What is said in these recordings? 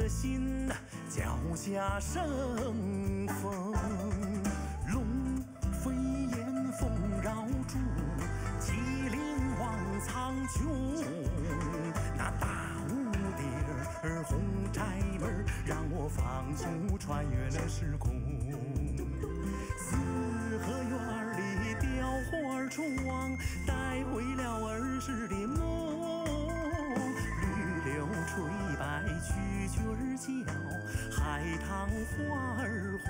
心脚下生风，龙飞燕凤绕柱，麒麟望苍穹。那大雾蝶儿红柴门，让我放纵穿越了时空。四合院里雕花窗，带回了儿时的梦。绿柳垂白蛐蛐儿叫，海棠花儿红，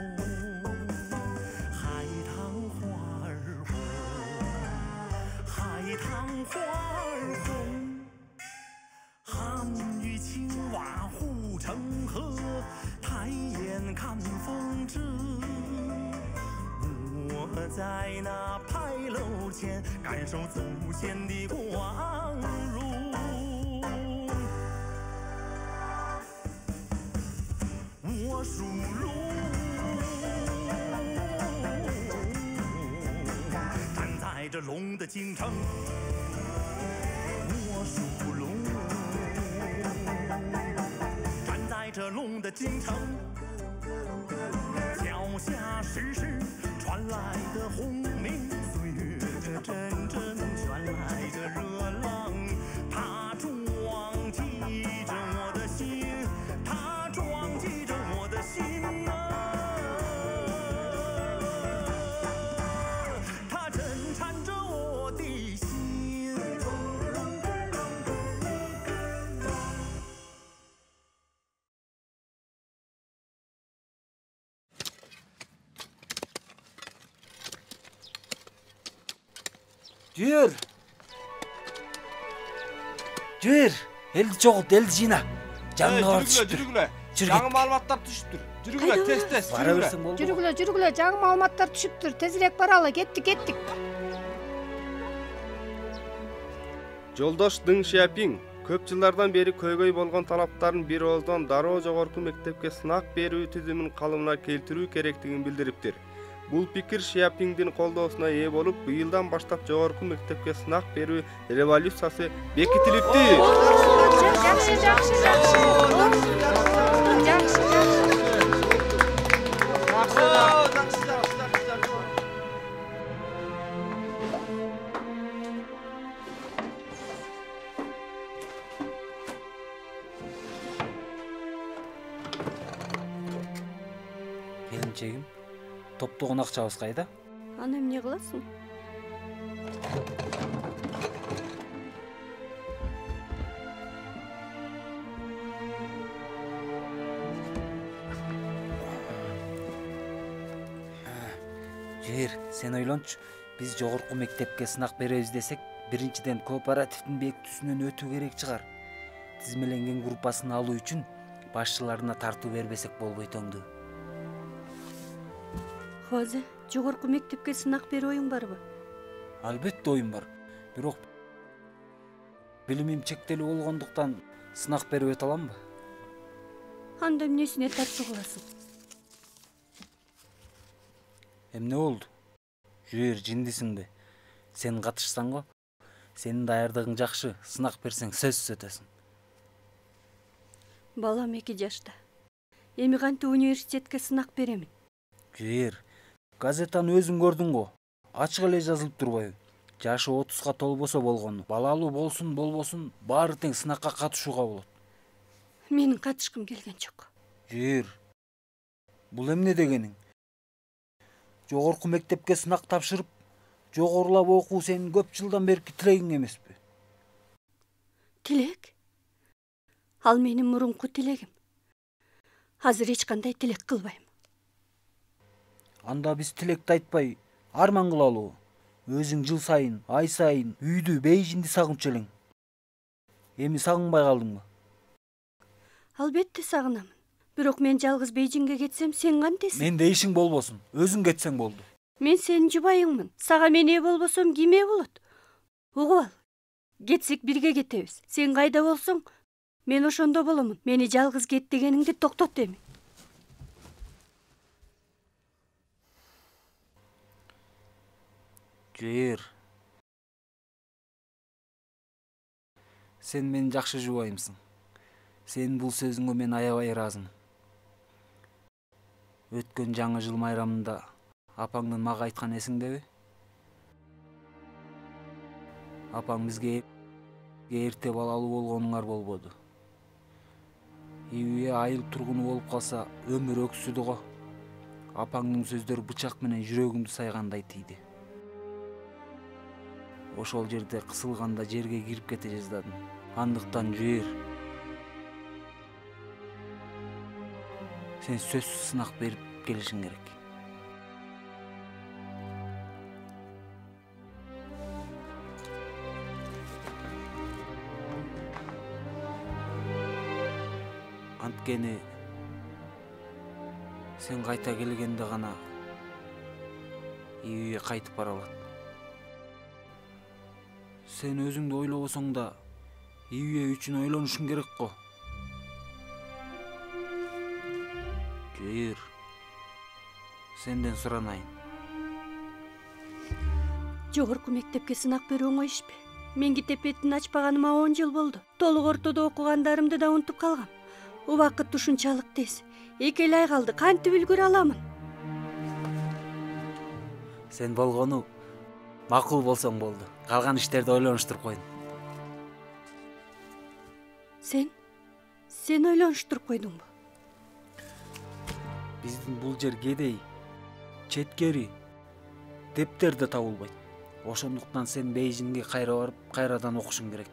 海棠花儿红，海棠花儿红。汉与青蛙护城河，抬眼看风辙。我在那牌楼前，感受祖先的光荣。我属龙，站在这龙的京城。我属龙，站在这龙的京城。脚下时时传来的轰鸣，岁月的阵阵传来的热浪，它撞击着我的心，它撞击着我的心啊，它震颤着我的心。Жүр. Жүр. Eldi çoğut, eldi жина. Жаңы түсүп тур. Жаңы маалыматтар түшүп тур. Жүргүлө, тез. Бара берсең болду. Жүргүлө, жаңы маалыматтар түшүп тур. Тезирээк баралы, кеттик. Жолдош Дың Шиапин көп жылдардан бери көйгөй болгон талаптарын бир ооздон дароо жогорку мектепке сынак берүү түзүмүн калыбына келтирүү керектигин билдириптир. Бул пикир Шиапиндин колдоосуна ээ болуп, быйылдан баштап жогорку мектепке сынак берүү революциясы бекитилипти. Келинчегим, топтогон акчабыз кайда? Аны эмне кыласың? Жер, сен ойлончу. Биз жогорку мектепке сынак беребиз десек, биринчиден кооперативдин бекитүүсүнөн өтүү керек чыгар. Тизмеленген группасын алуу үчүн башчыларына тартуу бербесек болбойт өңдү. Хозе, жогорку мектепке сынак берүү оюң барбы? Албетте оюм бар. Бирок билимим чектелүү болгондуктан сынак берип өтө аламбы? Анда эмнесине тартуу кыласың? Эмне болду? Жүйөр, жиндисиңби? Сен катышсаң го, сенин даярдыгың жакшы, сынак берсең сөзсүз өтөсүң. Балам 2 жашта. Эми кантип университетке сынак беремин? Жүйөр, газетаны өзүң көрдүң го. Ачык эле жазылып турбайбы? Жашы 30га толбосо болгону, балалуу болсун, болбосун, баары тең сынакка катышууга болот. Менин катышкым келген жок. Жүйөр, бул эмне дегениң? Жогорку мектепке сынак тапшырып, жогорулап окуу сенин көп жылдан берки тилегиң эмеспи? Тилек? Ал менин мурунку тилегим. Азыр эч кандай тилек кылбайм. Анда биз тилекти айтпай, арман кылалуу. Өзүң жыл сайын, ай сайын үйдү, бейжинди сагынчу элең. Эми сагынбай калдыңбы? Албетте сагынамын. Бирок мен жалгыз Бейжиңге кетсем, сен кантесиң? Менде ишиң болбосун. Өзүң кетсең болду. Мен сенин жубайыңмын. Сага мен ээ болбосом, ким ээ болот? Угуп ал. Кетсек бирге кетебиз. Сен кайда болсоң, мен ошондо боломун. Мени жалгыз кет дегениңди токтот эми. Жүйөр. Сен мени жакшы жубайымсың. Сенин бул сөзүңө мен аябай ыраазымын. Өткөн жаңы жыл майрамында апаңдын мага айткан эсиңдеби? Апаң бизге эрте балалуу болгонуңар болбоду. Үйүе айыл тургуну болуп калса өмүр өксүдү го. Апаңдын сөздөрү бычак менен жүрөгүмдү сайгандай тийди. Ошол жерде кысылганда жерге кирип кете жаздадым. Андыктан Жүйөр, сен сөзсүз сынак берип келишиң керек. Анткени сен кайта келгенде гана үйүе кайтып бара алат. Сен өзүңдү ойлобосоң да үйүе үчүн ойлонушуң керек го. Жүйөр, сенден суранайын. Жогорку мектепке сынак берүү оңой ишпи? Мен китеп бетин ачпаганыма 10 жыл болду. Толук ортодо окугандарымды да унутуп калгам. Убакыт ушунчалык тез. 2 ай калды, кантип үлгүрө аламын? Сен болгону макул болсоң болду. Калган иштерди ойлонуштуруп койдум. Сен ойлонуштуруп койдуңбу? Биздин бул жер кедей, четкери, дептер да табылбайт. Ошондуктан сен Бейжиңге кайра барып, кайрадан окушуң керек.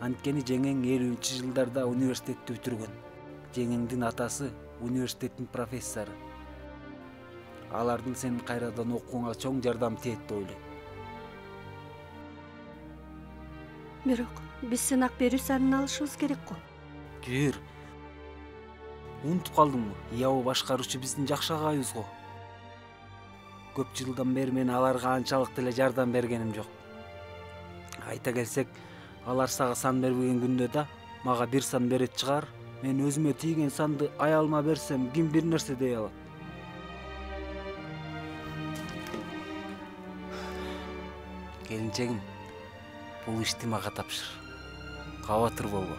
Анткени жеңең 50-жылдарда университетти бүтүргөн. Жеңеңдин атасы университеттин профессору. Алардын сенин кайрадан окууңа чоң жардам тиет деп ойлойм. Бирок биз сынак берүү санын алышыбыз керек го. Жүйөр, унутуп калдыңбы? ИАО башкаруучу биздин жакшы агайыбыз го. Көп жылдан бери мен аларга анчалык деле жардам бергеним жок. Айта келсек, алар сага сан бербеген күндө да мага 1 сан берет чыгар. Мен өзүмө тийген санды аялыма берсем, ким бир нерсе дей алат. Келинчегим, бул ишти мага тапшыр. Кабатыр болбо.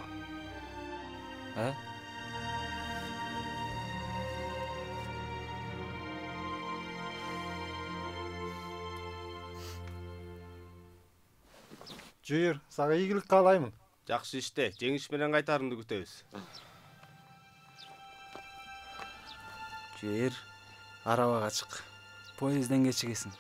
Жүйөр, сага ийгилик каалаймын. Жакшы иште, жеңиш менен кайтарымды күтөбүз. Жүйөр, арабага чык. Поездден кечигесиң.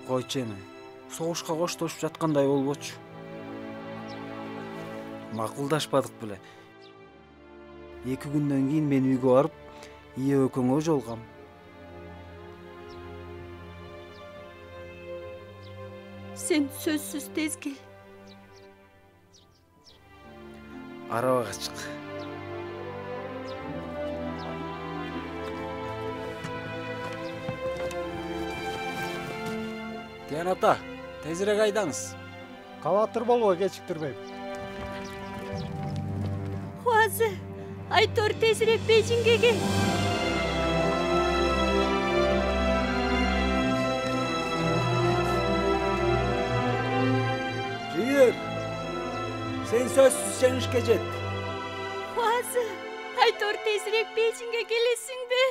Койчу эми, согушка коштошуп жаткандай болбочу. Макулдашпадык беле. 2 күндөн кийин мен үйгө барып, ие экөөңө жолугам. Сен сөзсүз тез кел. Арабага чык. Кен ата, тезирээк айдаңыз. Кабатыр болбо, кечиктирбейм. Хуазы, Айтор тезирээк Бейжиңге кел. Жүйөр, сен сөзсүз жеңишке жет. Хуазы, Айтор тезирээк Бейжиңге келесиңби?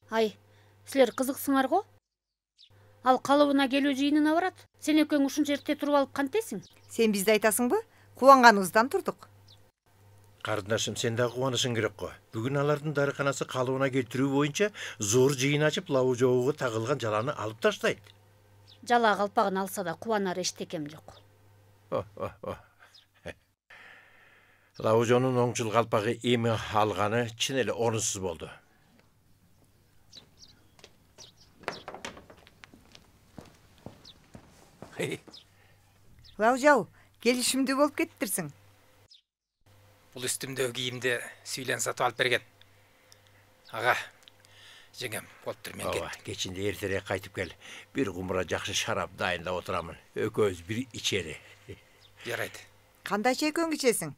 Ай, силер кызыксыңар го? Ал калыбына келүү жыйынына барат. Сен экөөң ушунча эрте туруп алып кантесиң? Сен бизди айтасыңбы? Кубанганыбыздан турдук. Карындашым, сен да кубанышың керек го. Бүгүн алардын дарыканасы калыбына келтирүү боюнча зор жыйын ачып, Лаужоого тагылган жаланы алып таштайт. Жала калпагын алса да кубанар эчтекем жок. Лаужонун оңчул калпагы эми алганы чын эле орунсуз болду. Лаужау, келишимдүү болуп кетиптирсиң. Бул үстүмдөгү кийимди Сүйлен сатып алып берген. Ага, жеңем, болуптур мен Ооба, кеттим. кечинде эртерээк кайтып кел. Бир кумура жакшы шарап дайындап отурамын. Экөөбүз бир ичери. Жарайт. Кандайча экөөң ичесиң?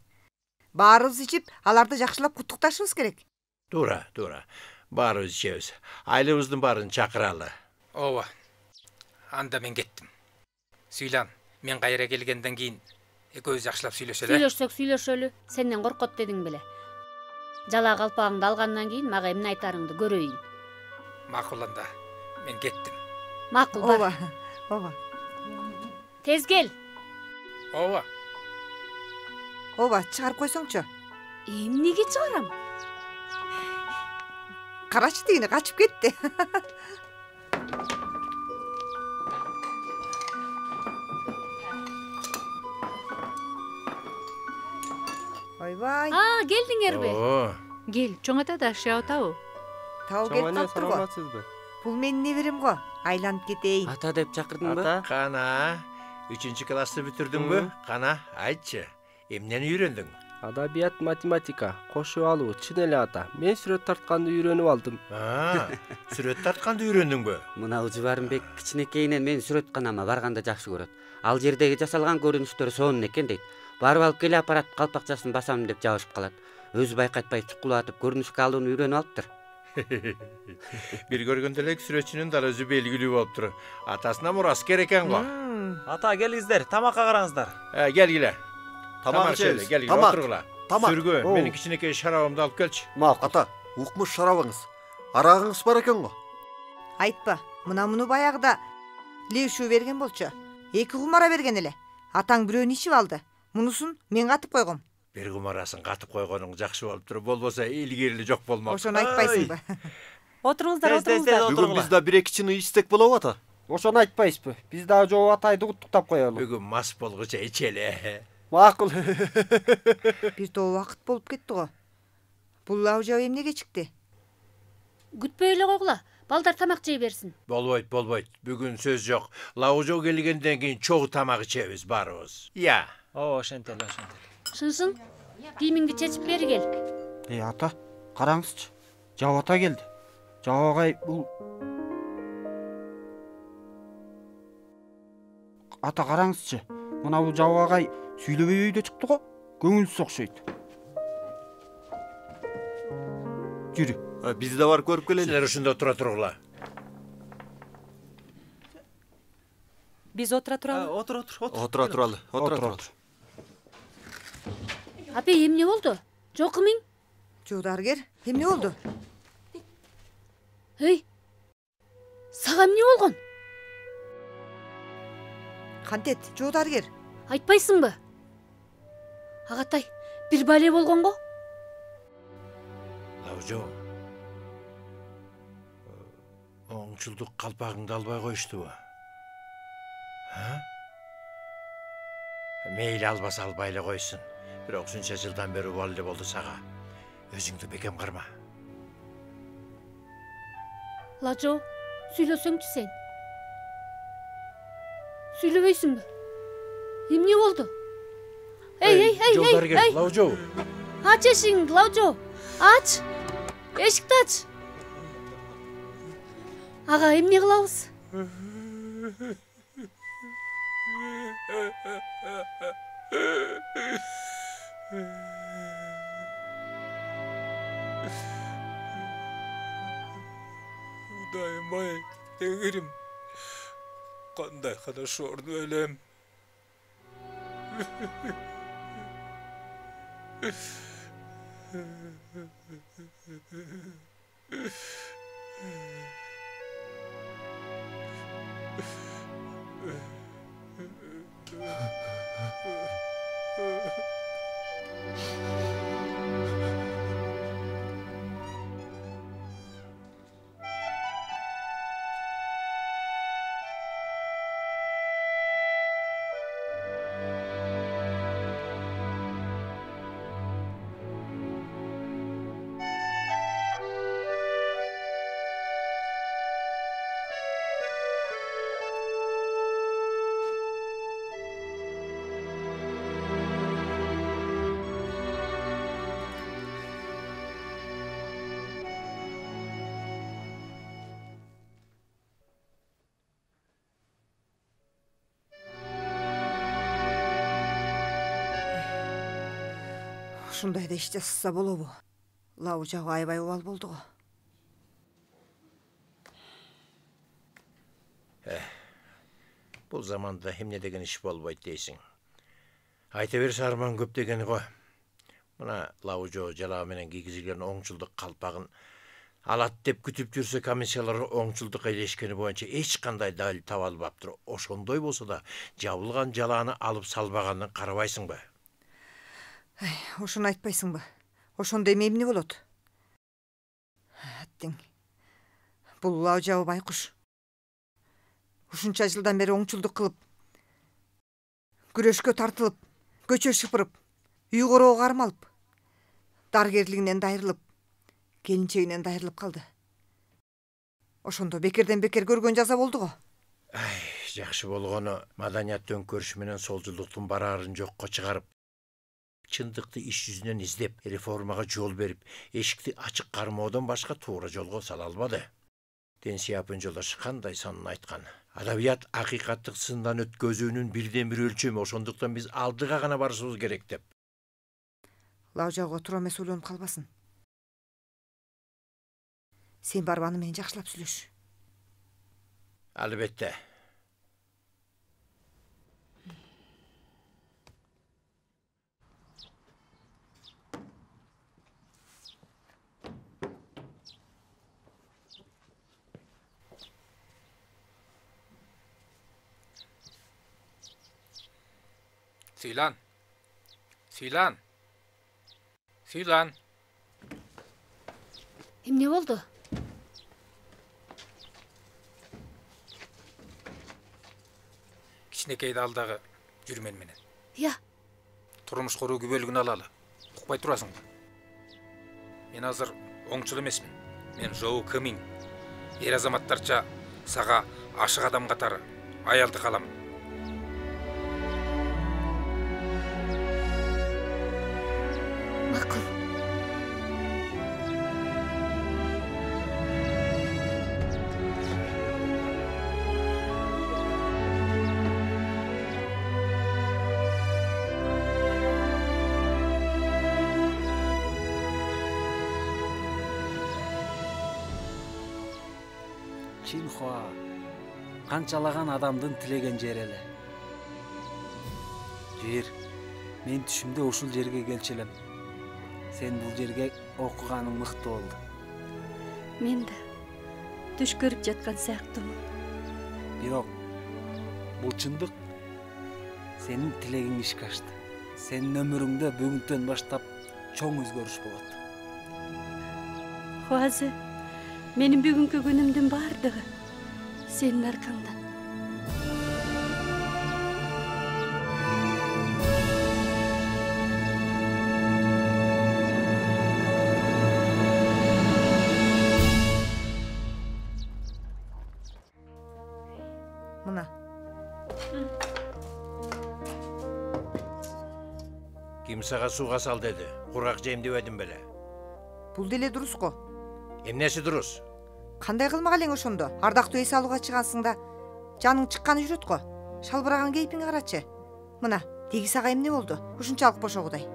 Баарыбыз ичип, аларды жакшылап куттукташыбыз керек. Туура. Баарыбыз ичебиз. Айлыбыздын баарын чакыралы. Ооба. Анда мен кеттим. Сүйлан, мен кайра келгенден кийин экөөбүз жакшылап сүйлөшөлү. Сүйлөшөлү. Сенден коркот дедиң беле. Жала калпагыңды алгандан кийин мага эмне айтарыңды көрөйүн. Макул анда. Мен кеттим. Макул бар. Ооба. Тез кел. Ооба. Ооба, чыгарып койсоңчу. Эмнеге чыгарам? Карачы дегене качып кетти. Ойбай. Келдиңерби? Оо, Кел, чоң ата да ашап атабы? Тау Чоң келип эне, калыптыр го. саламатсызбы? Бул менин неберем го. Айланып кетейин. Ата деп чакырдыңбы? Ата, кана 3 классты бүтүрдүңбү? Кана, айтчы. Эмнени үйрөндүң? адабият, математика, кошуп алуу, чын эле ата. Мен сүрөт тартканды үйрөнүп алдым. Сүрөт тартканды үйрөндүңбү? Мына Жыбарымбек кичинекейинен менин сүрөтканама барганда жакшы көрөт. Ал жердеги жасалган көрүнүштөр сонун экен дейт. Барып алып келе аппарат калпакчасын басам деп жабышып калат. Өзү байкатпай чукулатып көрүнүшкө алууну үйрөнүп алыптыр. Бир көргөндө эле сүрөтчүнүн да өзү белгилүү болуптур. Атасына мураскер экен го. Ата келиңиздер, тамакка караңыздар. Келгиле. Тамак Тамак ичебиз. Отургула. Тамак. Сүргө, менин кичинекей шарабымды алып келчи. Макул. Ата, укмуш шарабыңыз. Арагыңыз бар экен го. Айтпа. Муну баягыда леушүү берген болчу. 2 кумара берген эле. Атаң бирөөнү ичип алды. Мунусун мен катып койгом. Бир кумарасын катып койгонуң жакшы болуптур. Болбосо илгерили жок болмок. Ошону айтпайсыңбы? Отуруңуздар, Бүгүн биз да 1-2 чыны ичсек болобу ата? Ошону айтпайсызбы? Биз дагы жоо атайды куттуктап коелу. Бүгүн мас болгуча ичели. Макул. Бир топ убакыт болуп кетти го. Бул лаужа эмнеге чыкты? Күтпөй эле койгула. Балдар тамак жей берсин. Болбойт. Бүгүн сөз жок. Лаужо келгенден кийин чогуу тамак ичебиз барыбыз. Я. Ошентел. Шыншын, кийимиңди чечип бери кел. Ата, караңызчы. Жау ата келди. Жау агай бул Ата караңызчы. Мына бул Жау агай сүйлөбөй өйдө чыкты го. Көңүлсүз окшойт. Жүрү. Биз да барып көрүп келели. Силер ушунда тура тургула. Биз отура туралы. Отура туралы. Апе, эмне болду? Жокумиң? Жоо дарыгер, эмне болду? Эй, сага эмне болгон? Кантет, жоо дарыгер. Айтпайсыңбы? Агатай, бир бале болгон го? Лаужо. Оңчулдук калпагыңды албай коюштубу? Мейли албаса албай эле койсун. Бирок ушунча жылдан бери бал эле болду сага. Өзүңдү бекем карма. Лажо, сүйлөсөңчү сен. Сүйлөбөйсүңбү? Эмне болду? Эй, Лаужо. Ач эшигиңди, Лаужо. Ач. Эшикти ач. Ага, эмне кылабыз? Кудайым-ай, теңирим. Кандай хорошорду элем. ушундайда иш жасаса болобу? Лабы жагы аябай убал болду го. Бул заманда эмне деген иш болбойт дейсиң. Айта берсе арман көп дегени го. Мына Лаужо жалаа менен кийгизилген оңчулдук калпагын алат деп күтүп жүрсө, комиссиялар оңчулдукка илешкени боюнча эч кандай далил таба албаптыр. Ошондой болсо да жабылган жалааны алып салбаганын карабайсыңбы? Ошону айтпайсыңбы? Ошондо эмне болот? Аттең. Бул Лаужо байкуш. Ушунча жылдан бери оңчулдук кылып, күрөшкө тартылып, көчө шыпырып, үй короого кармалып, дарыгерлигинен дайрылып, келинчегинен дайрылып калды. Ошондо бекерден бекер көргөн жаза болду го. Жакшы болгону маданият төңкөрүшү менен солчулуктун бараарын жокко чыгарып, чындыкты иш жүзүнөн издеп, реформага жол берип, эшикти ачык кармоодон башка туура жолго сала албады. Ден Сияпин жолдош кандай сонун айткан. Адабият акыйкаттык сындан өткөзүүнүн бирден бир өлчөмү, ошондуктан биз алдыга гана барышыбыз керек деп. Лаужого туура эмес ойлонуп калбасын. Сен барып аны менен жакшылап сүйлөш. Албетте. Süylan. Süylan. Süylan. Эмне болду? Кичинекейди алдагы жүрмөн менен. Я. Турмуш куруу күбөлүгүн алалы. Укпай турасыңбы? Мен азыр оңчул эмесмин. Мен Жоу Кымиң. Эр азаматтарча сага ашык адам катары аялды калам. Макул. Чинхуа канчалаган адамдын тилеген жери эле. Жер, мен түшүмдө ушул жерге келчү элем. Сен бул жерге окуганың мыкты болду. Мен да түш көрүп жаткан сыяктымын. Бирок бул чындык сенин тилегиң ишке ашты. Сенин өмүрүңдө бүгүнтөн баштап чоң өзгөрүш болот. Хуазы, менин бүгүнкү күнүмдүн бардыгы сенин аркаңдан. Мына. Ким сага сууга сал деди? Кургак жейм дебедим беле? Бул деле дурус го. Эмнеси дурус? Кандай кылмак элең ошондо? Ардактуу эс алууга чыгасың да жаның чыкканы жүрөт го. Шалбыраган кейпиңе карачы. Мына, деги сага эмне болду? Ушунчалык бошогудай.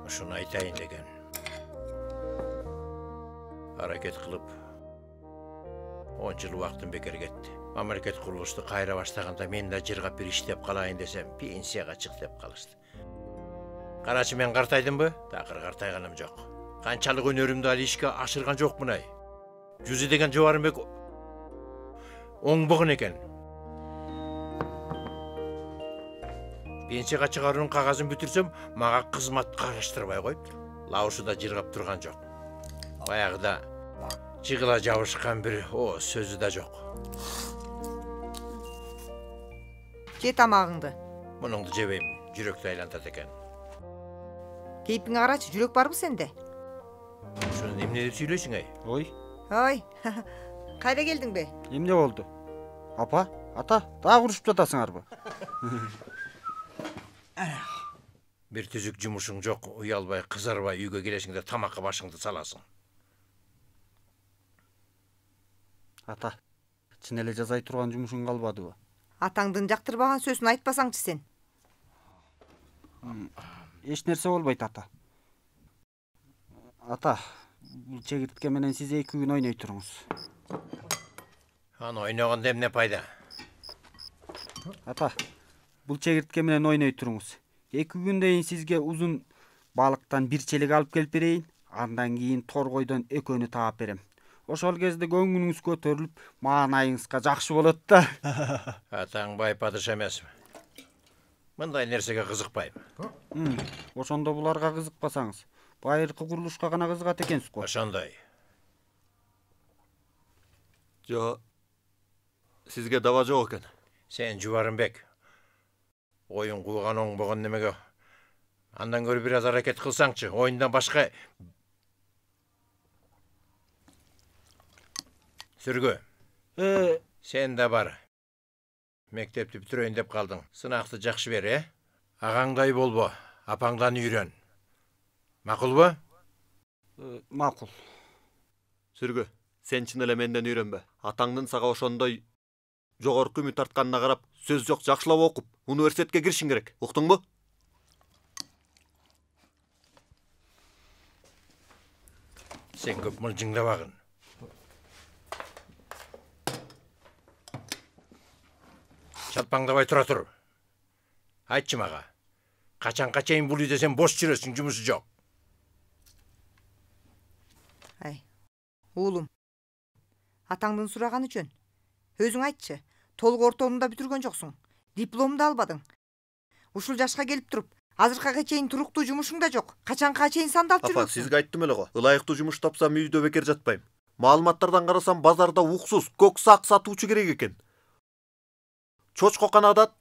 Ушуну айтайын деген. Аракет кылып 10 жыл убактым бекер кетти. Мамлекет курулушту кайра баштаганда мен да жыргап бир иштеп калайын десем, пенсияга чык деп калышты. Карачы, мен картайдымбы? Такыр картайганым жок. Канчалык өнөрүмдү али ишке ашырган жокмун ай. Жүзү деген Жубарымбек оңбогон экен. Пенсияга чыгаруунун кагазын бүтүрсөм, мага кызмат караштырбай коюптур. Лаушу да жыргап турган жок. Баягыда жыгыла жабышкан бир сөзү да жок. Же тамагыңды. Мунуңду жебейм, жүрөктү айлантат экен. Кейпиңе карачы, жүрөк барбы сенде? Ушуну эмне деп сүйлөйсүң ай? Ой, кайда келдиң бе? эмне болду? Апа, ата, дагы урушуп жатасыңарбы? Бир түзүк жумушуң жок, уялбай, кызарбай үйгө келесиң да тамакка башыңды саласың. Ата, чын эле жазай турган жумушуң калбадыбы? Атаңдын жактырбаган сөзүн айтпасаңчы сен. Эч нерсе болбойт, ата. Ата, бул чегиртке менен сиз 2 күн ойной туруңуз. Аны ойногондо эмне пайда? Ата, бул чегиртке менен ойной туруңуз. 2 күндөн кийин сизге узун балыктан 1 челек алып келип берейин. Андан кийин торгойдон экөөнү таап берем. Ошол кезде көңүлүңүз көтөрүлүп, маанайыңызга жакшы болот да. Атаң бай падыша эмесби? Мындай нерсеге кызыкпайм. Ошондо буларга кызыкпасаңыз, байыркы курулушка гана кызыгат экенсиз го. Ошондой. Жо, сизге даба жок экен. Сен Жубарымбек. Оюн кууган оңбогон немеге? Андан көрү бир аз аракет кылсаңчы, оюндан башка. Сүргө. Сен да бар. Мектепти бүтүрөйүн деп калдың. Сынакты жакшы бер, Агаңдай болбо, апаңдан үйрөн. Макулбу? Макул. Сүргө, сен чын эле менден үйрөнбө. Атаңдын сага ошондой жогорку үмүт артканына карап, сөз жок жакшылап окуп, университетке киришиң керек. Уктуңбу? Сен көп мылжыңдабагын. Чалпаңдабай тура тур. Айтчы мага. Качанга чейин бул үйдө сен бош жүрөсүң, жумушу жок. Ай, уулум. Атаңдын сураганы жөн. Өзүң айтчы. Толук ортону да бүтүргөн жоксуң. Дипломду албадың. Ушул жашка келип туруп, азыркыга чейин туруктуу жумушуң да жок. Качанга чейин сандалып жүрөсүң? Апа, сизге айттым эле го. Ылайыктуу жумуш тапсам үйдө бекер жатпайм. Маалыматтардан карасам, базарда уксуз, көк сак сатуучу керек экен. Чочко канадат,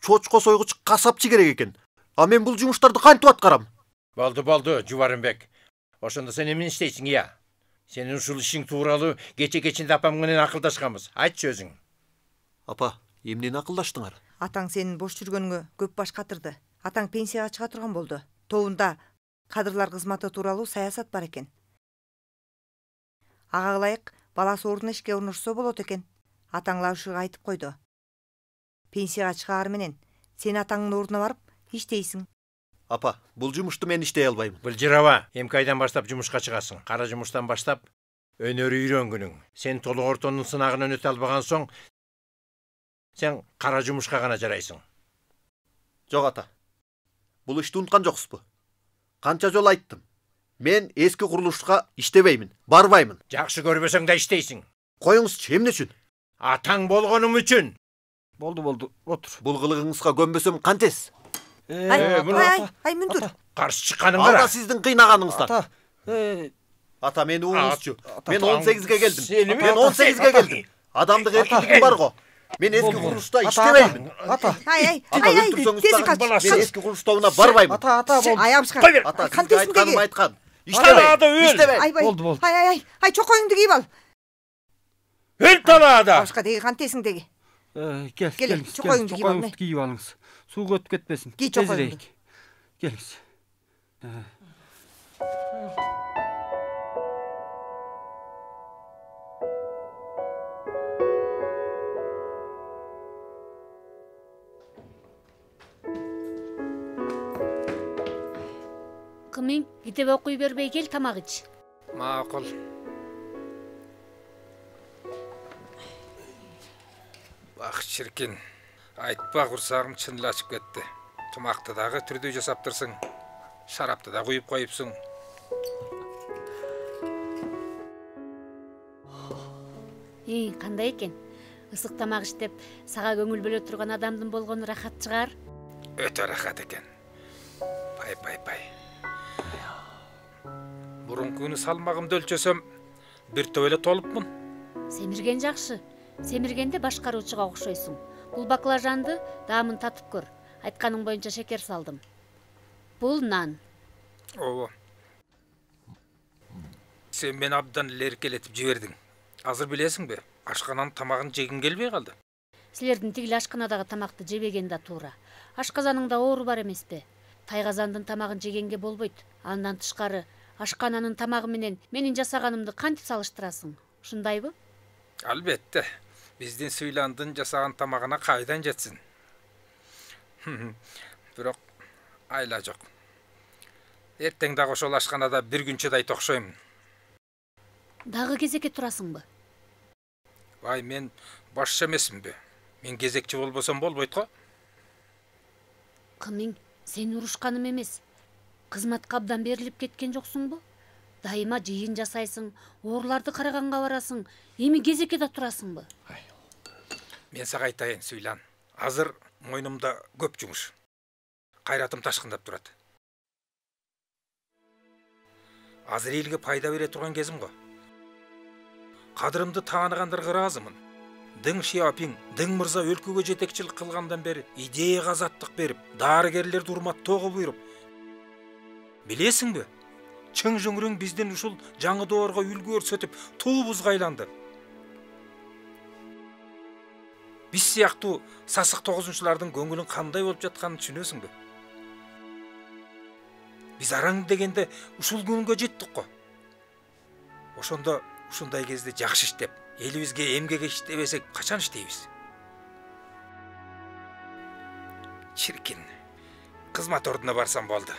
чочко сойгуч касапчы керек экен. А мен бул жумуштарды кантип аткарам? Болду, Жубарымбек. Ошондо сен эмне иштейсиң, Сенин ушул ишиң тууралуу кече-кечинде апам менен акылдашканбыз. Айтчы өзүң. Апа, эмнени акылдаштыңар? Атаң сенин бош жүргөнгө көп баш катырды. Атаң пенсияга чыга турган болду. Тобунда кадрлар кызматы тууралуу саясат бар экен. Ага ылайык баласы ордуна ишке орношсо болот экен. Атаң ушуга айтып койду. Пенсияга чыгаар менен сен атаңдын ордуна барып иштейсиң. Апа, бул жумушту мен иштей албайм. Былжырабаа, эмки айдан баштап жумушка чыгасың. Кара жумуштан баштап өнөрү үйрөнгүнүң. Сен толук ортонун сынагынан өтө албаган соң, сен кара жумушка гана жарайсың. Жок ата. Бул ишти унуткан жоксузбу? Канча жолу айттым. Мен эски курулушка иштебеймин, барбаймын. Жакшы көрбөсөң да иштейсиң. Коюңузчу, эмне үчүн? Атаң болгонум үчүн. Болду, отур. Бул кылыгыңызга көнбөсөм кантес? Ай, мүндүр. Каршы чыкканың кара. Ага сиздин кыйнаганыңыздан. Ата, мени угузчу. Мен 18ге келдим. Мен 18ге келдим. Адамдык эркиндигим бар го. Мен эски курулушта иштебеймин. Ай, тез кач. Мен эски курулуш тобуна барбаймын. Ата, болду. Ай, абышка. Ата, сизге айтканым айткан. Иштебей. Болду. Ай, чокоюңду кийип ал. Өл талаада. Абышка деги кантесиң деги. Келиңиз, чокоюңду кийип алыңыз. Сууга өтүп кетпесин. Тезирээк. Келиңиз. Кымың, китеп окуй бербей кел, тамак ич. Макул. Бак чиркин. Айтпа, курсагым чынлашып кетти. Тамакты дагы түрдүү жасап турсуң. Шарапты да куюп коюпсуң. Кандай экен? Ысык тамак иштеп, сага көңүл бөлө турган адамдын болгону рахат чыгар. Өтө рахат экен. Пай. Мурункуну салмагымды өлчөсөм, бир топ эле толупмун. Семирген жакшы. Семиргенде башкаруучуга окшойсуң. Бул баклажанды даамын татып көр. Айтканың боюнча шекер салдым. Бул нан. Ооба. Сен мени абдан леркелетип жибердиң. Азыр билесиңби, ашкананын тамагын жегим келбей калды. Силердин тигил ашканадагы тамакты жебеген да туура. Ашказаныңда оору бар эмеспи? Тайгазандын тамагын жегенге болбойт. Андан тышкары, ашкананын тамагы менен менин жасаганымды кантип салыштырасың? Ушундайбы? Албетте. Биздин Сүйландын жасаган тамагына кайдан жетсин? Бирок айла жок. Эртең дагы ошол ашканада бир күн чыдайт окшойм. Дагы кезекке турасыңбы? Вай, мен башчы эмесминби? Мен кезекчи болбосом болбойт го. Кымиң, сен урушканым эмес. Кызматка абдан берилип кеткен жоксуңбу? Дайыма жыйын жасайсың, орларды караганга барасың, эми кезекке да турасыңбы? Мен сага айтайын, Сүйлан. Азыр мойнумда көп жумуш. Кайратым ташкындап турат. Азыр элге пайда бере турган кезим го. Кадырымды тааныгандарга ыраазымын. Дың Шиапин, Дың мырза өлкөгө жетекчилик кылгандан бери идеяга азаттык берип, дарыгерлерди урматтоого буйруп. Билесиңби? Чың жөңрөң биздин ушул жаңы доорго үлгү көрсөтүп, туубузга айланды. Биз сыяктуу сасык тогузунчулардын көңүлүн кандай болуп жатканын түшүнөсүңбү? Биз араң дегенде ушул күнгө жеттик го. Ошондо ушундай кезде жакшы иштеп, элибизге эмгек иштебесек качан иштейбиз? Чиркин. Кызмат ордуна барсам болду.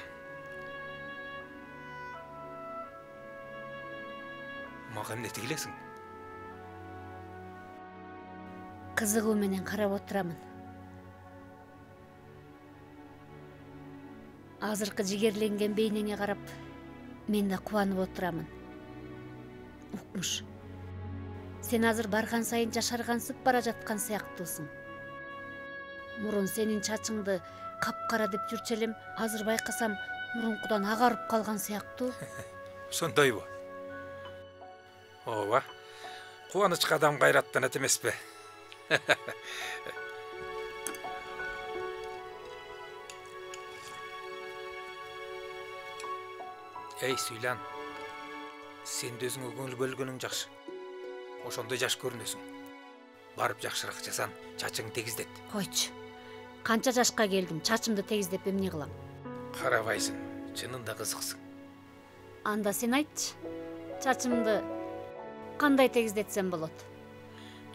Мага эмне тигилесиң? Кызыгуу менен карап отурамын. Азыркы жигерленген бейнеңе карап, мен да кубанып отурамын. Укмуш. Сен азыр барган сайын жашаргансып бара жаткан сыяктуусуң. Мурун сенин чачыңды капкара деп жүрчү элем, азыр байкасам мурункудан агарып калган сыяктуу. Ошондойбу? Ооба. Кубанычка адам кайраттанат эмеспи? Эй, Сүйлан. Сен да өзүңө көңүл бөлгөнүң жакшы. Ошондой жаш көрүнөсүң. Барып жакшыраак жасан, чачыңды тегиздет. Койчу. Канча жашка келдим, чачымды тегиздеп эмне кылам? Карабайсың, чынында кызыксың. Анда сен айтчы. Чачымды кандай тегиздетсем болот?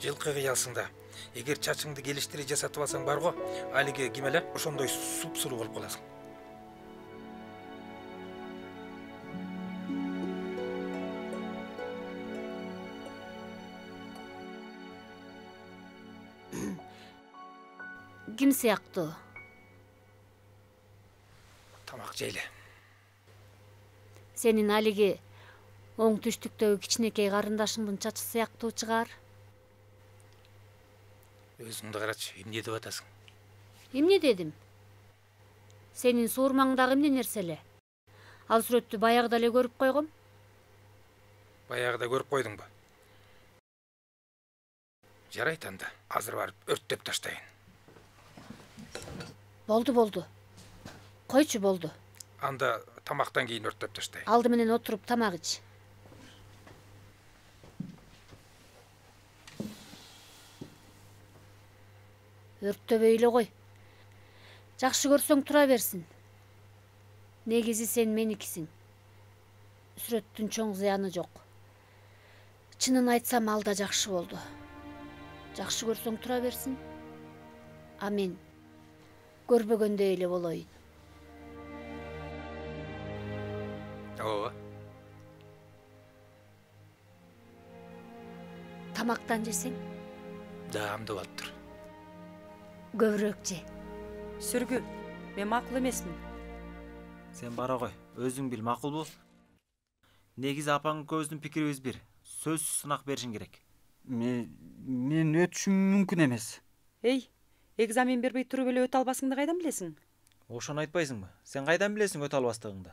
Жылкы кыялсың да. Эгер чачыңды келиштире жасатып алсаң бар го, алиге ким эле ошондой суп-сулуу болуп каласың. Ким сыяктуу? Тамак жейле. Сенин алиги оң түштүктөгү кичинекей карындашыңдын чачы сыяктуу чыгар. Өзүңдү карачы, эмне деп атасың? Эмне дедим? Сенин суурмаңдагы эмне нерселе? Ал сүрөттү баягыда эле көрүп койгом. Баягыда көрүп койдуңбу? Жарайт анда. Азыр барып өрттөп таштайын. Болду. Койчу, болду. Анда тамактан кийин өрттөп таштайын. Алды менен отуруп тамак ич. Өрттөбөй эле кой. Жакшы көрсөң тура берсин. Негизи сен меникисиң. Сүрөттүн чоң зыяны жок. Чынын айтсам ал да жакшы болду. Жакшы көрсөң тура берсин. А мен көрбөгөндөй эле болоюн. Ооба. Тамактан жесең? Даамды болуп тур. Көбүрөөк же. Сүргү, мен макул эмесмин. Сен бара кой, өзүң бил, макулбу? Негизи апаң көздүн пикирибиз бир. Сөзсүз сынак беришиң керек. Мен өтүшүм мүмкүн эмес. Эй, экзамен бербей туруп эле өтө албасыңды кайдан билесиң? Ошону айтпайсыңбы? Сен кайдан билесиң өтө албастыгыңды?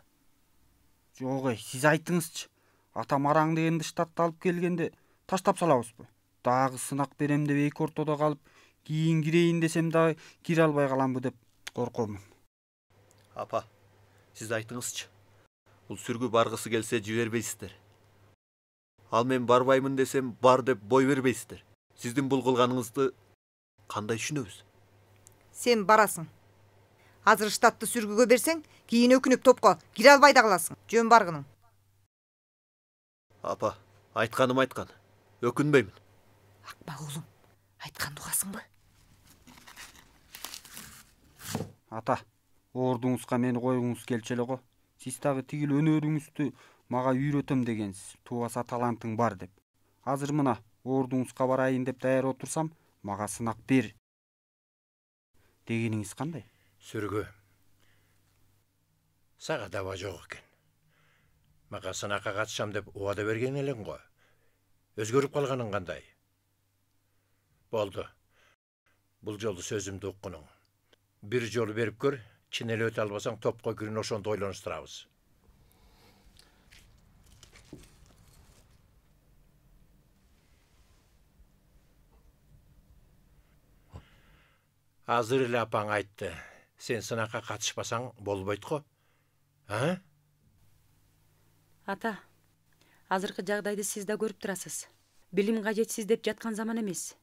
Жок, сиз айттыңызчы. Атам араң дегенди штатта алып келгенде таштап салабызбы? Дагы сынак берем деп эки ортодо калып, кийин кирейин десем дагы кире албай каламбы деп коркомун. Апа, сиз айтыңызчы. Бул сүргү баргысы келсе жибербейсиздер. Ал мен барбаймын десем бар деп бой бербейсиздер. Сиздин бул кылганыңызды кандай түшүнөбүз? Сен барасың. Азыр штатты сүргүгө берсең, кийин өкүнүп топко кире албай да каласың. Жөн баргының. Апа, айтканым айткан. Өкүнбөймүн. Акбак уулум, турасыңбы? Ата, ордуңузга мени койгуңуз келчү эле го. Сиз дагы тигил өнөрүңүздү мага үйрөтөм дегенсиз. Туубаса талантың бар деп. Азыр мына ордуңузга барайын деп даяр отурсам, мага сынак бер дегениңиз кандай? Сүргү. Сага даба жок экен. Мага сынакка катышам деп убада берген элең го. Өзгөрүп калганың кандай? Болду. Бул жолу сөзүмдү уккунуң. Бир жолу берип көр, чын эле өтө албасаң топко кирин ошондо ойлонуштурабыз. Азыр эле апаң айтты. Сен сынакка катышпасаң болбойт го. А? Ата, азыркы жагдайды сиз да көрүп турасыз. Билим кажетсиз деп жаткан заман эмес.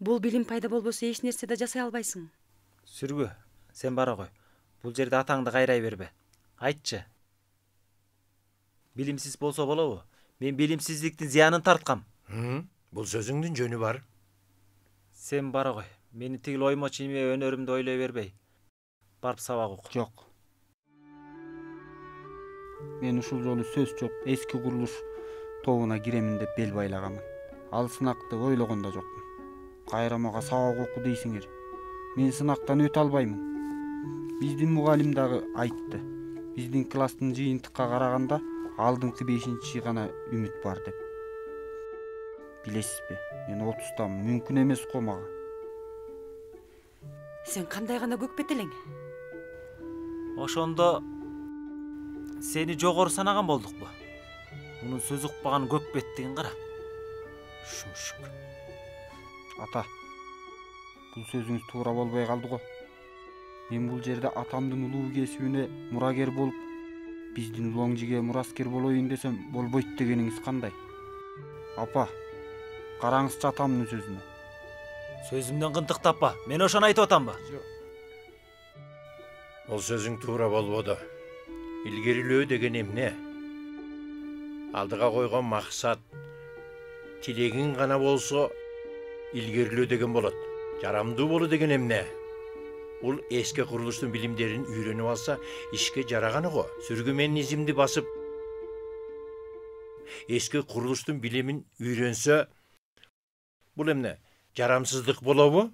Бул билим пайда болбосо эч нерсе да жасай албайсың. Сүргү, сен бара кой. Бул жерде атаңды кайрай бербе. Айтчы. Билимсиз болсо болобу? Мен билимсиздиктин зыянын тарткам. Бул сөзүңдүн жөнү бар. Сен бара кой. Мени тигил оймо чийме өнөрүмдү ойлой бербей. Барып сабак ук. Жок. Мен ушул жолу сөз жок эски курулуш тобуна киремин деп бел байлаганмын. Ал сынакты ойлогон да жокмун. Кайра мага сабак оку дейсиңер. Мен сынактан өтө албаймын. Биздин мугалим дагы айтты. Биздин класстын жыйынтыкка караганда алдыңкы 5-чи гана үмүт бар деп. Билесизби, мен 30тамын, мүмкүн эмес го мага. Сен кандай гана көкпет элең? Ошондо сени жогору санаган болдукпу? Мунун сөз укпаган көкбеттигин кара. Шумшук. Ата, бул сөзүңүз туура болбой калды го. Мен бул жерде атамдын улуу кесибине мурагер болуп, биздин улоңжиге мураскер болоюн десем болбойт дегениңиз кандай? Апа, караңызчы атамдын сөзүнө. Сөзүмдөн кынтыктаппа. Мен ошону айтып атамбы? Ол сөзүң туура болбоду. Илгерилөө деген эмне? Алдыга койгон максат тилегиң гана болсо илгерилөө деген болот. Жарамдуу болуу деген эмне? Бул эски курулуштун билимдерин үйрөнүп алса, ишке жараганы го. Сүргү менин изимди басып, эски курулуштун билимин үйрөнсө, бул эмне? Жарамсыздык болобу?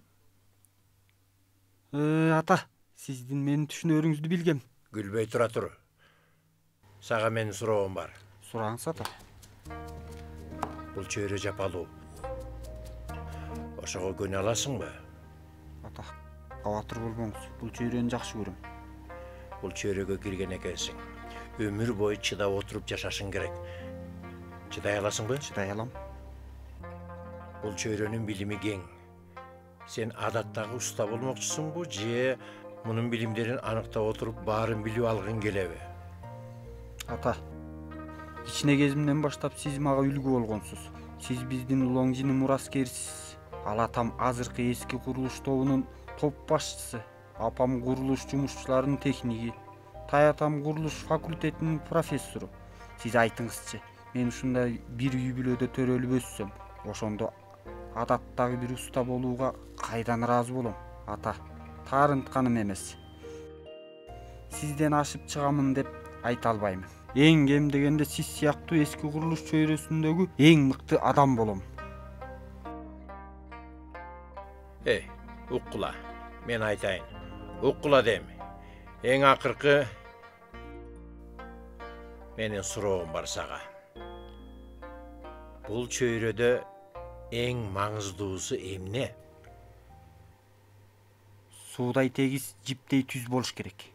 Ата, сиздин менин түшүнөрүңүздү билгем. Күлбөй тура тур. Сага менин суроом бар. Сураңыз, ата. Бул чөйрө жапалуу. Ошого көнө аласыңбы? Ата, кабатыр болбоңуз. Бул чөйрөнү жакшы көрөм. Бул чөйрөгө кирген экенсиң. Өмүр бою чыдап отуруп жашашың керек. Чыдай аласыңбы? Чыдай алам. Бул чөйрөнүн билими кең. Сен адаттагы уста болмокчусуңбу же мунун билимдерин аныктап отуруп баарын билип алгың келеби? Ата, кичине кезимден баштап сиз мага үлгү болгонсуз. Сиз биздин улоңжинин мураскерисиз. Ал атам азыркы эски курулуш тобунун топ башчысы. Апам курулуш жумушчуларынын техниги. Таятам курулуш факультетинин профессору. Сиз айтыңызчы, мен ушундай бир үй бүлөдө төрөлүп өссөм, ошондо адаттагы бир уста болууга кайдан ыраазы болом? Ата, таарынтканым эмес. Сизден ашып чыгамын деп айта албаймын. Эң кем дегенде сиз сыяктуу эски курулуш чөйрөсүндөгү эң мыкты адам болом. Уккула. Мен айтайын. Уккула дейм. Эң акыркы менин суроом бар сага. Бул чөйрөдө эң маңыздуусу эмне? Суудай тегиз, жиптей түз болуш керек.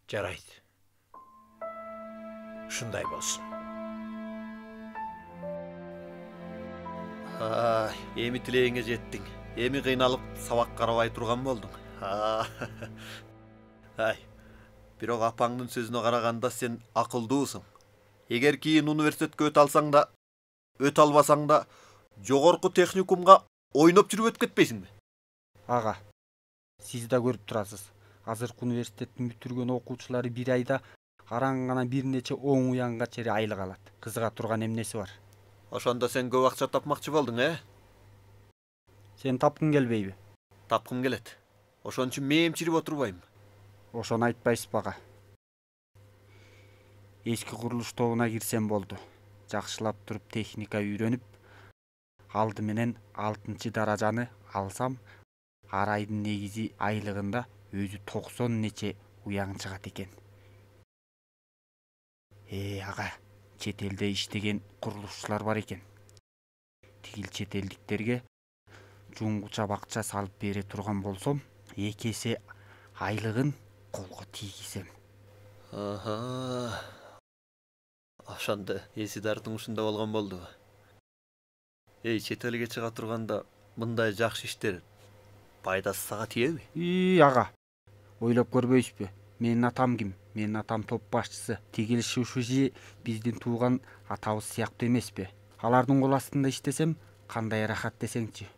Жарайт. Ушундай болсун. Эми тилегиңе жеттиң. Эми кыйналып сабак карабай турган болдуң. Бирок апаңдын сөзүнө караганда сен акылдуусуң. Эгер кийин университетке өтө алсаң да, өтө албасаң да, жогорку техникумга ойноп жүрүп өтүп кетпейсиңби? Ага, сиз да көрүп турасыз. Азыркы университеттин бүтүргөн окуучулары бир айда караң гана бир нече 10 уянга чейин айлык алат. Кызыга турган эмнеси бар? Ошондо сен көп акча тапмакчы болдуң, Сен тапкың келбейби? Тапкым келет. Ошон үчүн мемчирип отурбайм. Ошону айтпайсыз бага. Эски курулуш тобуна кирсем болду. Жакшылап туруп техника үйрөнүп, алды менен 6 даражаны алсам, ар айдын негизи айлыгында өзү 90 нече уяң чыгат экен. Ага, чет элде иштеген курулушчулар бар экен. Тигил чет элдиктерге жуңгуча бакча салып бере турган болсом, 2 эсе айлыгын колго тийгизем. Аха. Ошондо эси дартың ушунда болгон болду. Чет элге чыга турганда мындай жакшы иштер пайдасы сага тиеби? Ага. Ойлоп көрбөйсүзбү? Менин атам ким? Менин атам топ башчысы. Тигил Шушужи биздин тууган атабыз сыяктуу эмеспи? Алардын кол астында иштесем, кандай рахат десеңчи.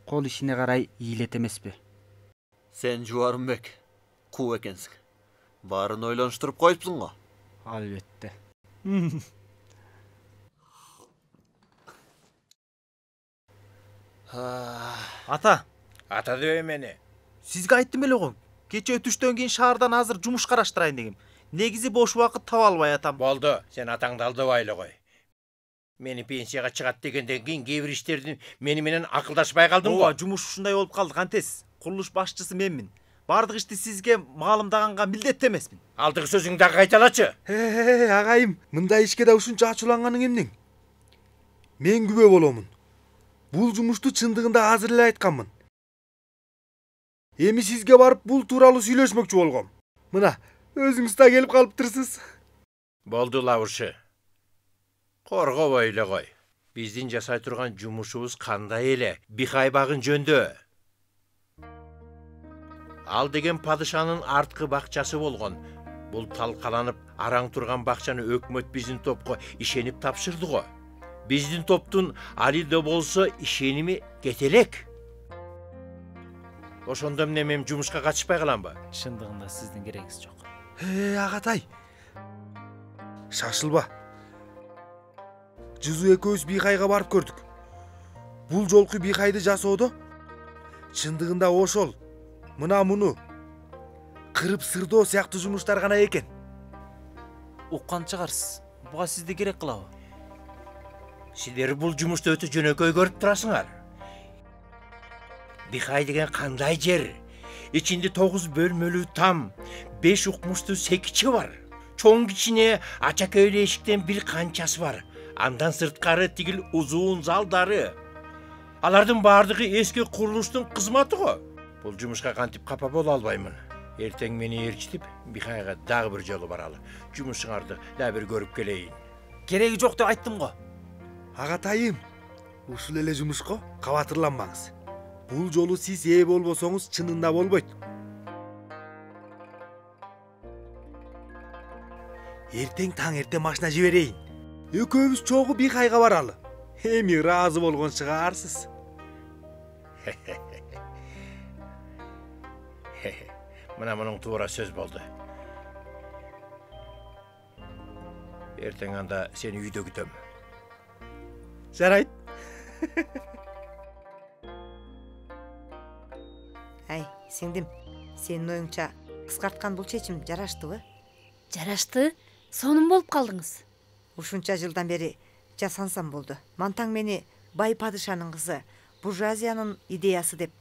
Кол ишине карай ийилет эмеспи? Сен Жуарымбек, куу экенсиң. Баарын ойлонуштуруп коюпсуң го. Албетте. Ата, Ата дебей мени. сизге айттым эле го. Кече өтүштөн кийин шаардан азыр жумуш караштырайын дегем. Негизи бош убакыт таба албай атам. Болду, сен атаңды алдабайлы кой. Мени пенсияга чыгат дегенден кийин кээ бир иштердин мени менен акылдашпай калдың го. Ооба, жумуш ушундай болуп калды, кантес. Курулуш башчысы менмин. Бардык ишти сизге маалымдаганга милдеттүү эмесмин. Алдыгы сөзүңдү дагы кайталачы. Агайым, мындай ишке да ушунча ачууланганың эмнең? Мен күбө боломун. Бул жумушту чындыгында азыр эле айтканмын. Эми сизге барып бул тууралуу сүйлөшмөкчү болгом. Мына, өзүңүз да келип калыптырсыз. Болду лавыршы. Коргобой эле кой. Биздин жасай турган жумушубуз кандай эле? Бихай багын жөндө. Ал деген падышанын арткы бакчасы болгон. Бул талкаланып араң турган бакчаны өкмөт биздин топко ишенип тапшырды го. Биздин топтун Алидо болсо ишеними кетелек. Ошондо эмне мен жумушка катышпай каламбы? Чындыгында сиздин керегиңиз жок. Агатай. Шашылба. Жузу экөөбүз Бихайга барып көрдүк. Бул жолку Бихайды жасоодо чындыгында ошол мына муну кырып сырдоо сыяктуу жумуштар гана экен. Уккан чыгарсыз. Буга сизди керек кылабы? Силер бул жумушту өтө жөнөкөй көрүп турасыңар. Бихай деген кандай жер? Ичинде 9 бөлмөлүү там, 5 укмуштуу секичи бар. Чоң кичине ача көйлө эшиктен бир канчасы бар. Андан сырткары тигил узун залдары. Алардын бардыгы эски курулуштун кызматы го. Бул жумушка кантип капа боло албаймын. Эртең мени ээрчитип, Бихайга дагы бир жолу баралы. Жумушуңарды да бир көрүп келейин. Кереги жок деп айттым го. Агатайым, ушул эле жумушко кабатырланмаңыз. Бул жолу сиз ээ болбосоңуз чынында болбойт. Эртең таң эрте машина жиберейин. Экөөбүз чогуу Бихайга баралы. Эми ыраазы болгон чыгарсыз. Мына мунун туура сөз болду. Эртең анда сени үйдө күтөм. Жарайт. Ай, сиңдим, сенин оюңча кыскарткан бул чечим жараштыбы? Жарашты? Сонун болуп калдыңыз. Ушунча жылдан бери жасансам болду. Мантаң мени бай падышанын кызы, буржуазиянын идеясы деп.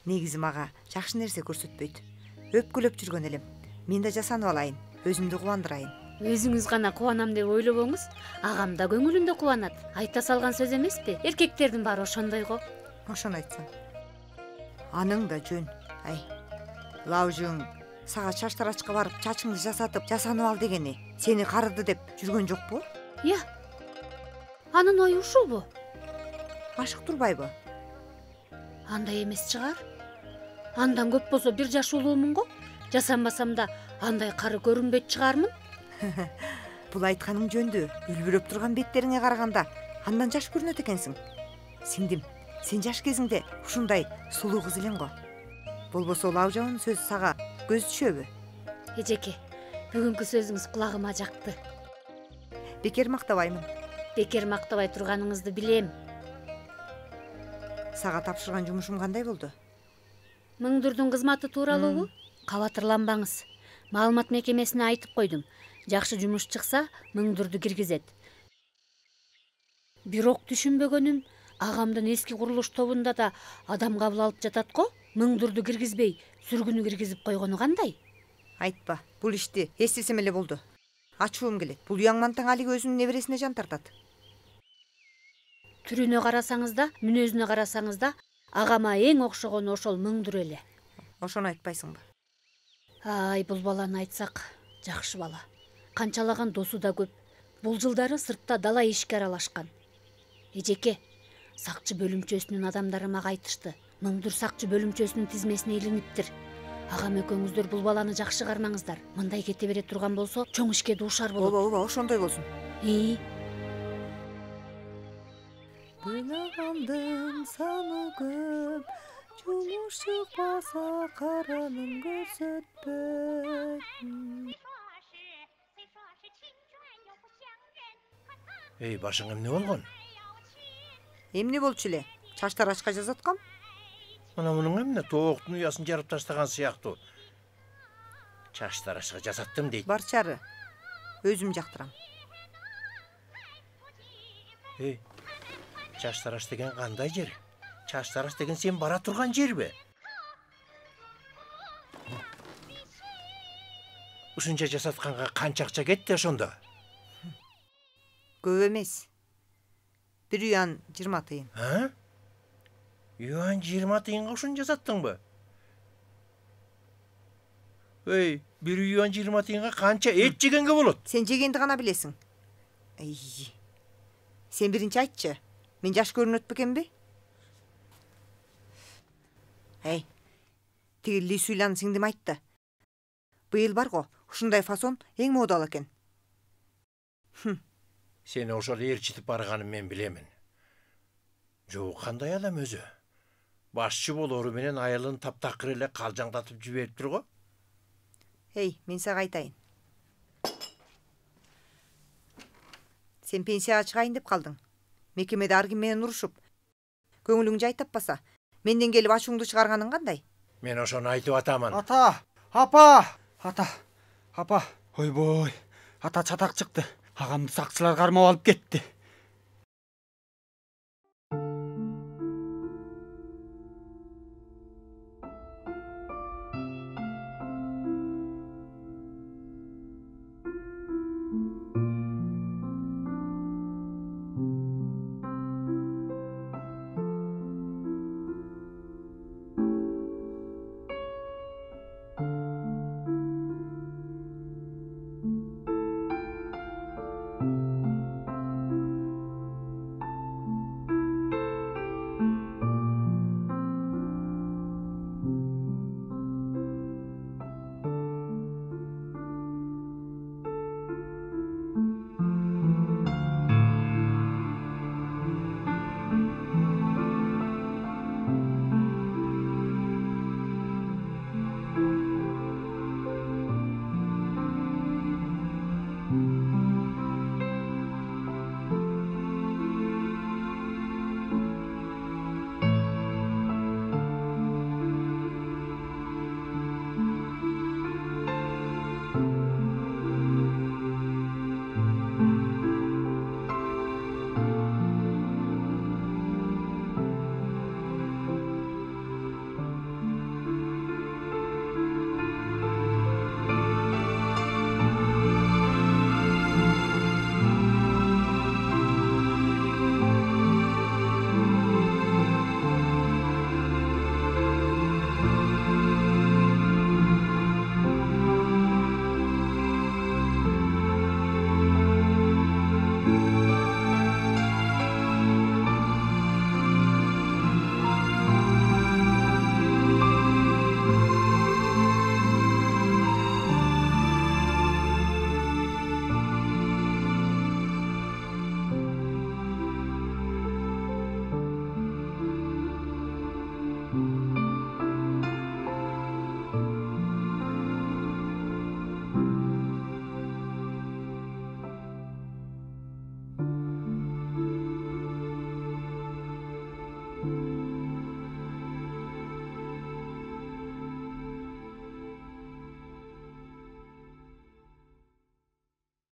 Негизи мага жакшы нерсе көрсөтпөйт. Өпкөлөп жүргөн элем. Мен да жасанып алайын, өзүмдү кубандырайын. Өзүңүз гана кубанам деп ойлобоңуз, агам да көңүлүндө кубанат. Айта салган сөз эмеспи? Эркектердин баары ошондой го. Ошону айтсаң. Аның да жөн. Ай, лаужуң сага чач тарачка барып чачыңды жасатып, жасанып ал дегени сени карыды деп жүргөн жокпу? Я. Анын ою ушулбу? Ашык турбайбы? Андай эмес чыгар. Андан көп болсо 1 жаш улуумун го. Жасанбасам да андай кары көрүнбөйт чыгармын. Бул айтканың жөндү. Үлбүрөп турган беттериңе караганда андан жаш көрүнөт экенсиң. Сиңдим, сен жаш кезиңде ушундай сулуу кыз элең го. Болбосо лаужанын сөзү сага көз түшөбү? Эжеке, бүгүнкү сөзүңүз кулагыма жакты. Бекер мактабаймын. Бекер мактабай турганыңызды билем. Сага тапшырган жумушум кандай болду? Мыңдурдун кызматы тууралуубу? Кабатырланбаңыз. Маалымат мекемесине айтып койдум. Жакшы жумуш чыкса, Мыңдурду киргизет. Бирок түшүнбөгөнүм, агамдын эски курулуш тобунда да адам кабыл алып жатат го. Мыңдурду киргизбей, сүргүнү киргизип койгону кандай? Айтпа, бул ишти эстесем эле болду. Ачуум келет. Бул Яңмантаң алиги өзүнүн небересине жан тартат. Түрүнө карасаңыз да, мүнөзүнө карасаңыз да, агама эң окшогону ошол Мыңдур эле. Ошону айтпайсыңбы? Ай, бул баланы айтсак, жакшы бала. Канчалаган досу да көп. Бул жылдары сыртта дала ишке аралашкан. Эжеке, сакчы бөлүмчөсүнүн адамдары мага айтышты. Мыңдур сакчы бөлүмчөсүнүн тизмесине илиниптир. Агам экөөңүздөр бул баланы жакшы кармаңыздар. Мындай кете бере турган болсо, чоң ишке дуушар болот. Ооба, ошондой болсун. Быйлагандын саны көп, жумуш чыкпаса каранын көрсөтпөт. Эй, башың эмне болгон? Эмне болчу эле? Чач тарачка жазаткам. Мына мунун эмне тооктун уясын жарып таштаган сыяктуу. Чач тарачка жасаттым дейт. Барчары. Өзүм жактырам. Эй, чач тараш деген кандай жер? Чач тараш деген сен бара турган жерби? Ушунча жасатканга канча акча кетти ошондо? Көп эмес. 1 юан 20 тыйын. Юан 20 тыйынга ушуну жасаттыңбы? Эй, 1 юан 20 тыйынга канча эт жегенге болот? Сен жегенди гана билесиң. Сен биринчи айтчы. Мен жаш көрүнөт бекенби? Эй, тиги Лисуйлан сиңдим айтты. Быйыл барго, ушундай фасон эң модал экен. Сени ошол ээрчитип барганын мен билемин. Жок, кандай адам өзү? Башчы болору менен айылын таптакыр эле калжаңдатып жибериптир го. Эй, мен сага айтайын. Сен пенсияга чыгайын деп калдың. Мекемеде ар ким менен урушуп, көңүлүң жай таппаса, менден келип ачууңду чыгарганың кандай? Мен ошону айтып атамын. Ата, апа. Ойбой, ата чатак чыкты. Агамды сакчылар кармап алып кетти.